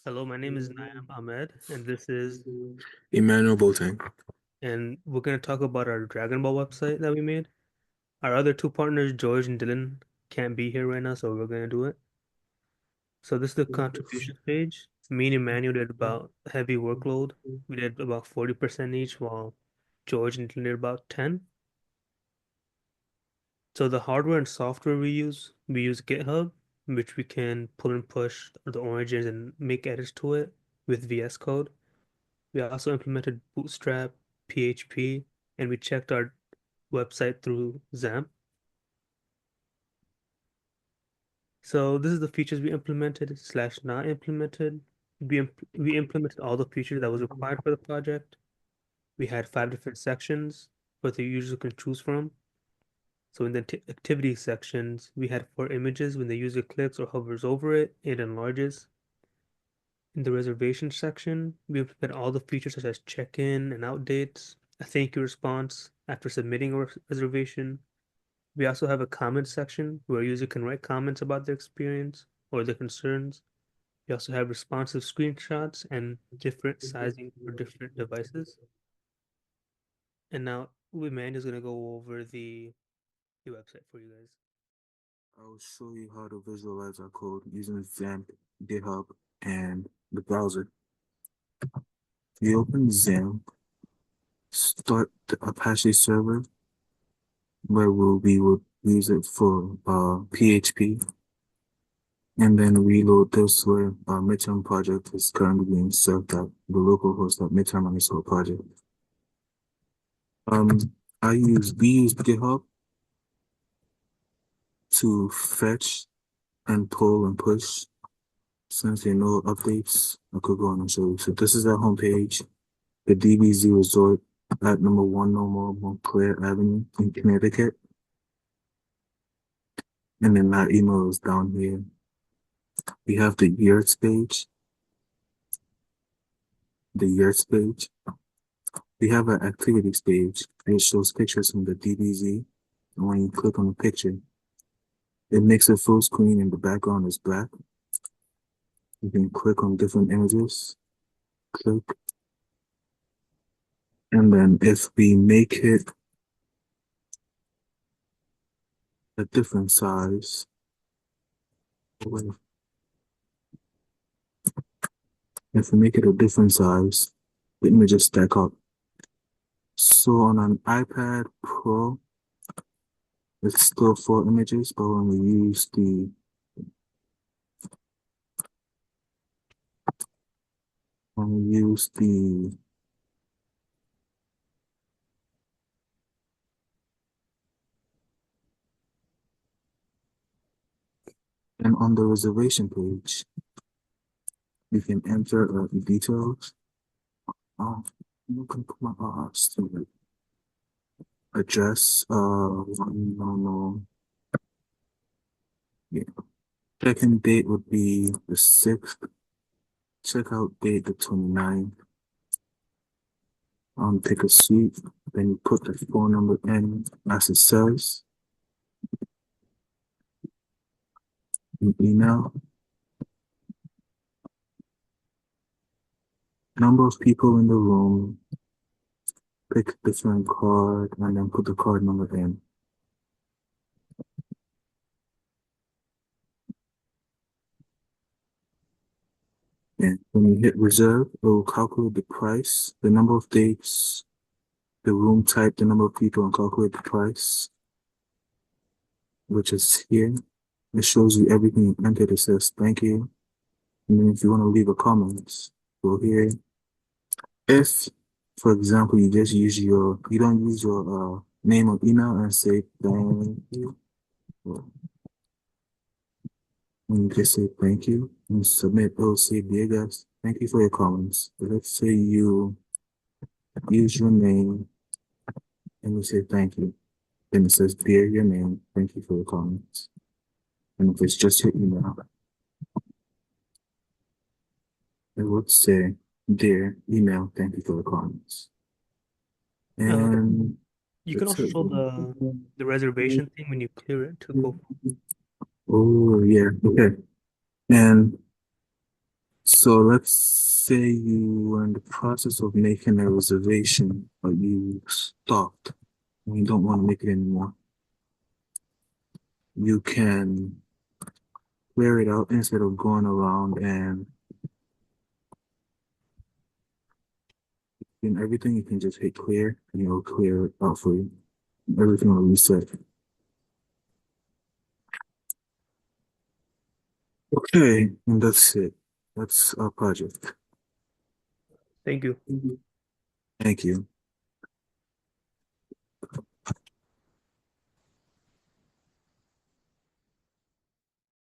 Hello, my name is Nayam Ahmed, and this is, Emmanuel Boateng. and we're going to talk about our Dragon Ball website that we made. Our other two partners, George and Dylan, can't be here right now, so we're going to do it. So this is the contributions page. Me and Emmanuel did about heavy workload. We did about 40% each, while George and Dylan did about 10. So the hardware and software we use GitHub, which we can pull and push the origins and make edits to it with VS Code. We also implemented Bootstrap, PHP, and we checked our website through XAMPP. So this is the features we implemented slash not implemented. We implemented all the features that was required for the project. We had five different sections for the user can choose from. So in the activity sections, we had four images. When the user clicks or hovers over it, it enlarges. In the reservation section, we implemented all the features such as check-in and out dates, a thank you response after submitting a reservation. We also have a comment section where a user can write comments about their experience or their concerns. We also have responsive screenshots and different sizing for different devices. And now Emmanuel is going to go over the website for you guys. I'll show you how to visualize our code using XAMPP, GitHub, and the browser. You open XAMPP, start the Apache server where we will use it for PHP, and then reload this where our midterm project is currently being served at the local host at midterm_project. Um, we use GitHub to fetch and pull and push. Since there are no updates, I could go on and show you. So this is our homepage, the DBZ Resort at number 1 Normal Montclair Avenue in Connecticut. And then our email is down here. We have the yurts page. The yurts page. We have an activities page. It shows pictures from the DBZ. And when you click on the picture, it makes it full screen and the background is black. You can click on different images. Click. And then if we make it a different size, if we make it a different size, the images stack up. So on an iPad Pro, it's still 4 images, but when we use the and on the reservation page, you can enter the details. You can put my student address. No. Yeah. Check-in date would be the 6th. Checkout date the 29th. Pick a suite. Then you put the phone number in as it says. An email. Number of people in the room. Pick a different card and then put the card number in. And when you hit reserve, it will calculate the price, the number of dates, the room type, the number of people, and calculate the price, which is here. It shows you everything you entered. It says thank you. And then if you want to leave a comment, go here. If, for example, you don't use your name or email and say thank you, well, when you just say thank you and submit, it will say, dear guys, thank you for your comments. But let's say you use your name and you say thank you. Then it says, dear your name, thank you for your comments. And if it's just your email, it would say, dear email, thank you for the comments. Uh, And you can that's also it. show the reservation thing when you clear it to go. Oh, yeah. Okay. And So let's say you were in the process of making a reservation, but you stopped and you don't want to make it anymore. You can clear it out instead of going around and in everything. You can just hit clear and it'll clear it out for you. Everything will reset. Okay, and that's it. That's our project. Thank you. Thank you.